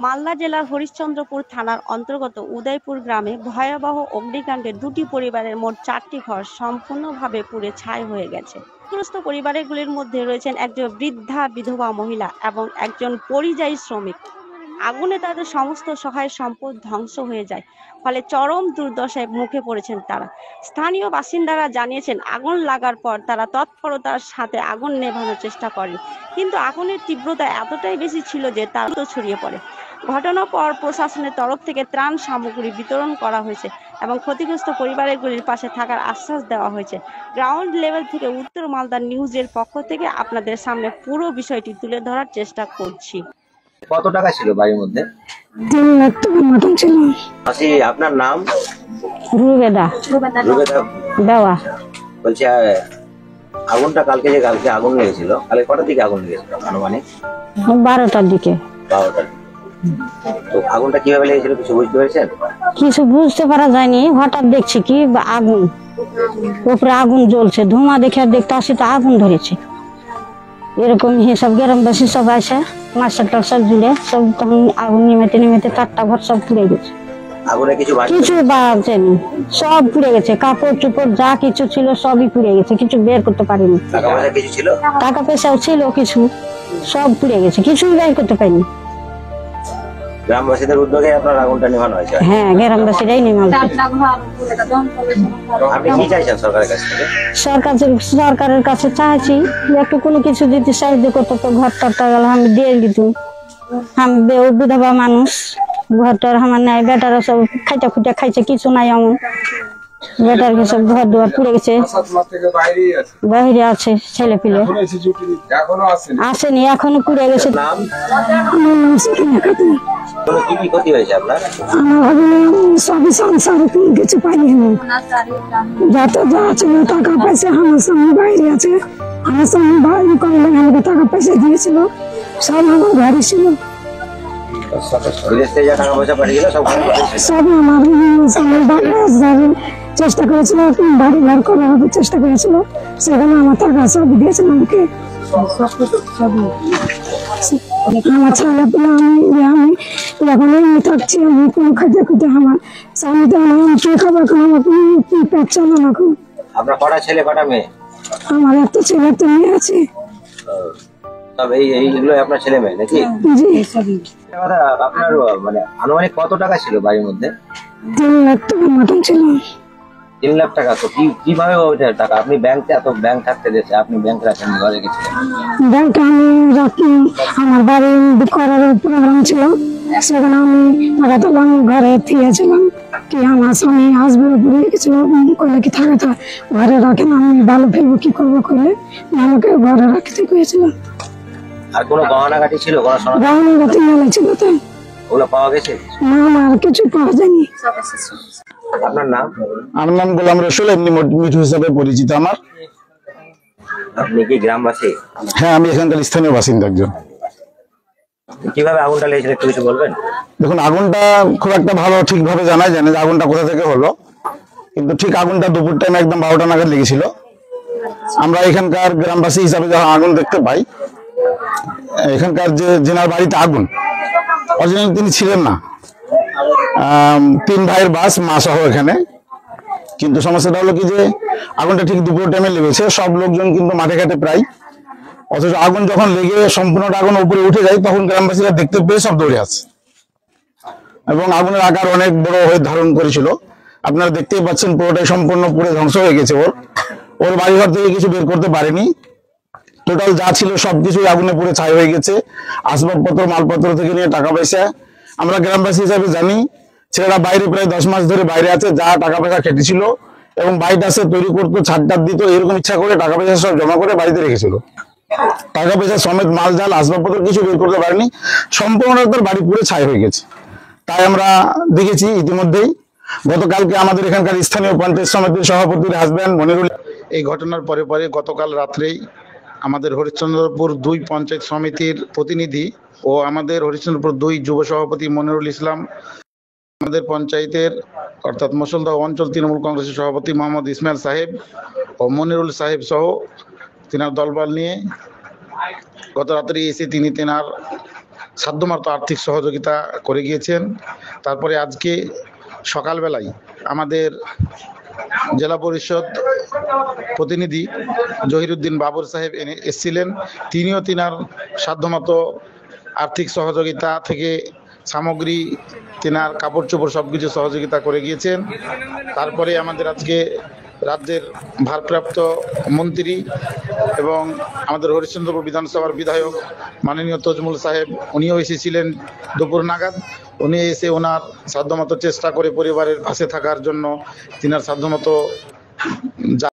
মালদা জেলার হরিশ্চন্দ্রপুর থানার অন্তর্গত উদয়পুর গ্রামে ভয়াবহ অগ্নিকাণ্ডে দুটি পরিবারের মোট 4টি ঘর সম্পূর্ণভাবে পুড়ে ছাই হয়ে গেছে। ক্ষতিগ্রস্ত পরিবারগুলির মধ্যে রয়েছেন একজন বৃদ্ধা বিধবা মহিলা এবং একজন পরিযায়ী শ্রমিক। আগুনে তাদের সমস্ত সহায় সম্পদ ধ্বংস হয়ে যায়, ফলে চরম দুর্দশায় মুখে পড়েছেন তারা। স্থানীয় বাসিন্দারা জানিয়েছেন, আগুন লাগার পর তারা তৎপরতার সাথে আগুন নেভানোর চেষ্টা করেন, কিন্তু আগুনের তীব্রতা এতটাই বেশি ছিল যে তা ছড়িয়ে পড়ে। ঘটনার পর প্রশাসনের তরফ থেকে ত্রাণ সামগ্রী বিতরণ করা হয়েছে এবং ক্ষতিগ্রস্ত পরিবারগুলির পাশে থাকার আশ্বাস দেওয়া হয়েছে। গ্রাউন্ড লেভেল থেকে উত্তর মালদা নিউজের পক্ষ থেকে আপনাদের সামনে পুরো বিষয়টি তুলে ধরার চেষ্টা করছি। কত টাকা ছিল বাড়ির মধ্যে? 3 লাখ টাকার মতন ছিল। আপনার নাম? রুবেদা দেওয়া। বলছি আগুনটা কালকে আগুন লেগেছিল, কালকে কটার দিকে আগুন লেগেছিল? আনুমানিক 12টার দিকে। 12টার। তো আগুনটা কিভাবে লেগেছিল কিছু বুঝতে পেরেছেন? কিছু বুঝতে পারা যায়নি, হঠাৎ দেখছি কি আগুন, উপরে আগুন জ্বলছে, ধোঁয়া দেখে দেখতে আসি তো আগুন ধরেছে। এরকম সব গ্রামবাসী সব আসে, মাস্টার টাস্টার জুড়ে সব তখন আগুন নিমেতে নিমেতে 4টা ঘর সব পুড়ে গেছে। আগুনে কিছু বাঁচেনি, সব পুড়ে গেছে। কাপড় চোপড় যা কিছু ছিল সবই পুড়ে গেছে, কিছু বের করতে পারিনি। টাকা পয়সাও ছিল কিছু, সব পুড়ে গেছে, কিছুই বের করতে পারিনি। গ্রামবাসীদের উদ্যোগে আপনার আগুনটা নেভানো হয়েছে? হ্যাঁ, গ্রামবাসীরাই নেভানো। আপনি কি চাইছেন সরকারের কাছ থেকে? সরকারের কাছে চাইছি একটু কোনো কিছু যদি সাহায্য করতো, তো ঘর টরটা গেল আমি দিয়ে দিতুম। আমি বিধবা মানুষ, ঘরটার আমার নাই, বেটারা সব খাইটা খুঁটা খাইছে, কিছু নাই এমন। বেটার সব ঘর দুয়ার পুড়ে গেছে, বাইরে আছে, ছেলে পিলে আসেনি, এখনো পুড়ে গেছে। সবই সংসার, কিছু পাইনি। যত যা ছিল টাকা পয়সা আমার স্বামী বাইরে আছে, আমার স্বামী বাইরে করলে আমাকে টাকা পয়সা দিয়েছিল, সব আমার ঘরে ছিল। সব আমার চেষ্টা করেছিল, বাড়ি ঘর করা হবে চেষ্টা করেছিল, সেখানে আমার টাকা সব দিয়েছিল আমাকে। আমার ছেলে পেলে আমি এখন এমনি থাকছি, আমি কোনো খাইতে খুঁজে আমার স্বামী তো কে খাবার আমার কি পেট চলো না। আপনার কটা ছেলে কটা মেয়ে? আমার একটা ছেলে একটা মেয়ে আছে। এইগুলো আপনার ছেলে মেয়ে নাকি? আপনার মানে আনুমানিক কত টাকা ছিল বাড়ির মধ্যে? 3 লাখ টাকার মতন ছিল। 3 লাখ টাকা? তো কিভাবে ওইটার টাকা আপনি ব্যাংকে, এত ব্যাংক থাকতে দিয়েছে, আপনি ব্যাংক রাখেন, ঘরে গেছিলেন? ব্যাংকে আমি রাখি, আমার বাড়ি করার প্রোগ্রাম ছিল, সেখানে আমি টাকা তুললাম, ঘরে দিয়েছিলাম। কি আমার স্বামী আসবে উপরে গেছিল, কইলে কি থাকে তা ঘরে রাখেন, আমি ভালো ফেলবো কি করবো কইলে আমাকে ঘরে রাখতে গিয়েছিলাম। আর কোনো গহনাগাটি ছিল? গহনাগাটি মেলা ছিল, তাই ওগুলো পাওয়া গেছে? না, আমার কিছু পাওয়া যায়নি। আপনার নাম? আমার নাম গোলাম রসুল, এমনি মিঠু হিসাবে পরিচিত আমার। আপনি কি গ্রামবাসী? হ্যাঁ, আমি এখানকার স্থানীয় বাসিন্দা একজন। কিভাবে আগুনটা লেগেছিল একটু কিছু বলবেন? দেখুন, আগুনটা খুব একটা ভালো ঠিকভাবে জানা যায় না যে আগুনটা কোথা থেকে হলো, কিন্তু ঠিক আগুনটা দুপুর টাইমে একদম 12টা নাগাদ লেগেছিল। আমরা এখানকার গ্রামবাসী হিসাবে যখন আগুন দেখতে পাই, এখানকার যেনার বাড়িতে আগুন, অরিজিনাল তিনি ছিলেন না, 3 ভাইয়ের বাস, মা সহ এখানে। কিন্তু সমস্যাটা হলো কি যে আগুনটা ঠিক দুপুর টাইমে লেগেছে, সব লোকজন কিন্তু মাঠে ঘাটে প্রায়, অথচ আগুন যখন লেগে সম্পূর্ণটা আগুন উপরে উঠে যায়, তখন গ্রামবাসীরা দেখতে পেয়ে সব দৌড়ে আসে এবং আগুনের আকার অনেক বড় হয়ে ধারণ করেছিল। আপনারা দেখতেই পাচ্ছেন পুরোটাই সম্পূর্ণ পুরো ধ্বংস হয়ে গেছে। ওর বাড়িঘর থেকে কিছু বের করতে পারেনি, টোটাল যা ছিল সবকিছুই আগুনে পুড়ে ছাই হয়ে গেছে। আসবাবপত্র, মালপত্র থেকে নিয়ে টাকা পয়সা। আমরা গ্রামবাসী হিসাবে জানি ছেলেরা বাইরে প্রায় 10 মাস ধরে বাইরে আছে, যা টাকা পয়সা খেটেছিল এবং বাড়িটা সে তৈরি করতো, ছাদ দিত, এরকম ইচ্ছা করে টাকা পয়সা সব জমা করে বাড়িতে রেখেছিল। টাকা পয়সা সমেত মাল জাল আসবাবপত্র কিছু বের করতে পারেনি, সম্পূর্ণ তার বাড়ি পুড়ে ছাই হয়ে গেছে। তাই আমরা দেখেছি ইতিমধ্যেই গতকালকে আমাদের এখানকার স্থানীয় পঞ্চায়েত সমিতির সভাপতির হাজবেন্ড মনিরুল, এই ঘটনার পরে গতকাল রাত্রেই আমাদের হরিশ্চন্দ্রপুর 2 পঞ্চায়েত সমিতির প্রতিনিধি ও আমাদের হরিশ্চন্দ্রপুর 2 যুব সভাপতি মনিরুল ইসলাম, আমাদের পঞ্চায়েতের অর্থাৎ মুসলদহ অঞ্চল তৃণমূল কংগ্রেসের সভাপতি মোহাম্মদ ইসমাইল সাহেব ও মনিরুল সাহেব সহ তিনার দলবল নিয়ে গত রাত্রে এসে তিনি তেনার সাধ্যমতো আর্থিক সহযোগিতা করে গিয়েছেন। তারপরে আজকে সকালবেলায় আমাদের জেলা পরিষদ প্রতিনিধি জহিরুদ্দিন বাবর সাহেব এসেছিলেন। তিনিও তিনার সাধ্যমতো আর্থিক সহযোগিতা থেকে সামগ্রী, তিনার কাপড় চোপড় সবকিছু সহযোগিতা করে গিয়েছেন। তারপরে আমাদের আজকে রাজ্যের ভারপ্রাপ্ত মন্ত্রী এবং আমাদের হরিশ্চন্দ্রপুর বিধানসভার বিধায়ক মাননীয় তজমুল সাহেব, উনিও এসেছিলেন দুপুর নাগাদ। উনি এসে ওনার সাধ্যমতো চেষ্টা করে পরিবারের পাশে থাকার জন্য তিনার সাধ্যমতো